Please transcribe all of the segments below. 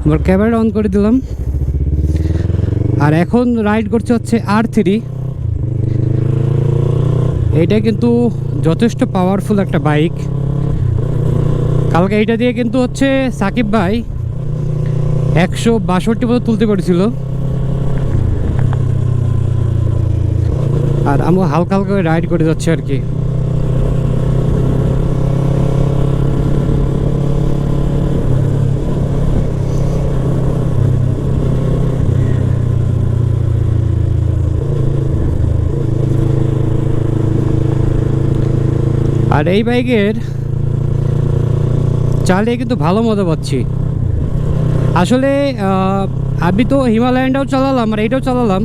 আমার camera on করে দিলাম। আর এখন রাইড করছে হচ্ছে R3। এইটা কিন্তু যথেষ্ট পাওয়ারফুল একটা বাইক। কালকে এইটা দিয়ে কিন্তু হচ্ছে সাকিব ভাই 162 মতো তুলতে পেরেছিল। আর আমি হালকা হালকা রাইড করে যাচ্ছি আর কি। আর এই বাইকের চালিয়ে কিন্তু ভালো মজা পাচ্ছি আসলে। আমি তো হিমালয়ানটাও চালালাম আর এইটাও চালালাম।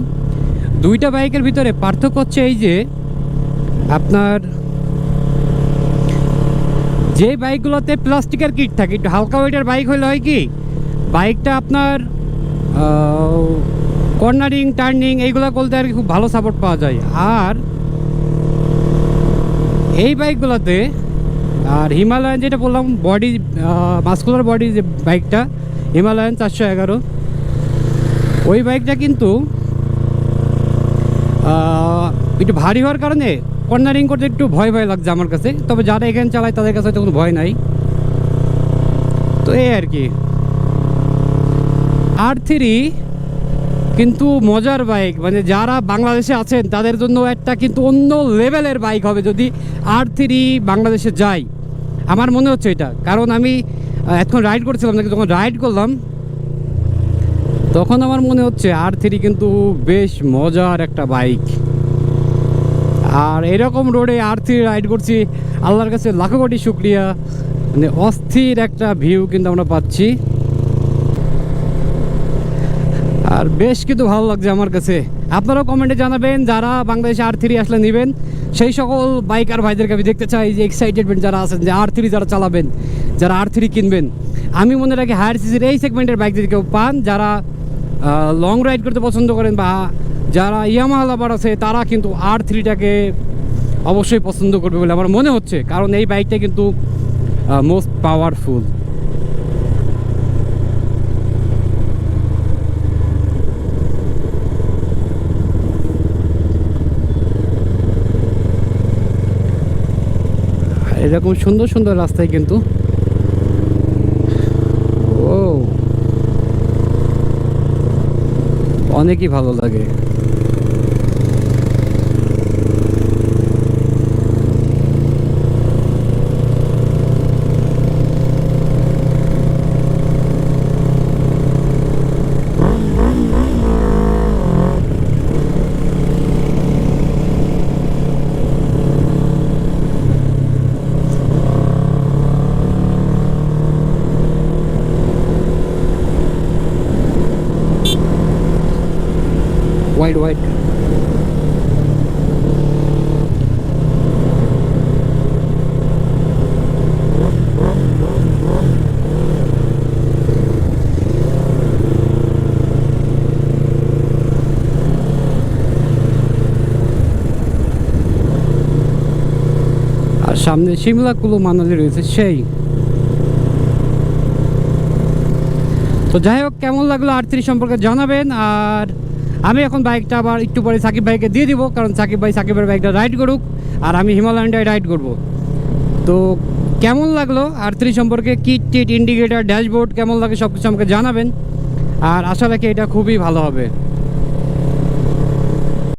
দুইটা বাইকের ভিতরে পার্থক্য হচ্ছে এই যে আপনার যে বাইকগুলোতে প্লাস্টিকের কিট থাকে, একটু হালকা ওয়েটের বাইক হলে হয় কি বাইকটা আপনার কর্নারিং টার্নিং এইগুলো করতে আর কি খুব ভালো সাপোর্ট পাওয়া যায়। আর এই বাইকগুলোতে আর হিমালয়ান যেটা বললাম বডি মাস্কুলার বডি যে বাইকটা হিমালয়ান 411, ওই বাইকটা কিন্তু একটু ভারী হওয়ার কারণে কর্নারিং করতে একটু ভয় ভয় লাগছে আমার কাছে। তবে যারা এখানে চালায় তাদের কাছে হয়তো কোনো ভয় নাই। তো এই আর কি R3 কিন্তু মজার বাইক, মানে যারা বাংলাদেশে আছেন তাদের জন্য একটা কিন্তু অন্য লেভেলের বাইক হবে যদি R3 বাংলাদেশে যায়। আমার মনে হচ্ছে এটা, কারণ আমি এখন রাইড করছিলাম নাকি, যখন রাইড করলাম তখন আমার মনে হচ্ছে R3 কিন্তু বেশ মজার একটা বাইক। আর এরকম রোডে R3 রাইড করছি, আল্লাহর কাছে লাখো কোটি শুকরিয়া। মানে অস্থির একটা ভিউ কিন্তু আমরা পাচ্ছি। আর বেশ কিন্তু ভালো লাগছে আমার কাছে। আপনারাও কমেন্টে জানাবেন যারা বাংলাদেশে R3 আসলে নেবেন, সেই সকল বাইকার ভাইদেরকে আমি দেখতে চাই যে এক্সাইটেডমেন্ট যারা আছেন যে R3 যারা চালাবেন, যারা R3 কিনবেন। আমি মনে রাখি হায়ার সিসির এই সেগমেন্টের বাইক যদি কেউ পান, যারা লং রাইড করতে পছন্দ করেন বা যারা ইয়ামাহা লাভার আছে, তারা কিন্তু R3টাকে অবশ্যই পছন্দ করবে বলে আমার মনে হচ্ছে, কারণ এই বাইকটা কিন্তু মোস্ট পাওয়ারফুল। এরকম সুন্দর সুন্দর রাস্তায় কিন্তু ও অনেকই ভালো লাগে। Wide wide আর সামনে শিমলা কুলু মানালি রয়েছে সেই। তো যাই হোক, কেমন লাগলো R3 সম্পর্কে জানাবেন। আর আমি এখন বাইকটা আবার একটু পরে সাকিব ভাইকে দিয়ে দিব, কারণ সাকিব ভাই সাকিবের বাইকটা রাইড করুক আর আমি হিমালয়ানটায় রাইড করব। তো কেমন লাগলো R3 সম্পর্কে, কিট টিট ইন্ডিকেটার ড্যাশবোর্ড কেমন লাগে সব কিছু আমাকে জানাবেন। আর আশা রাখি এটা খুবই ভালো হবে।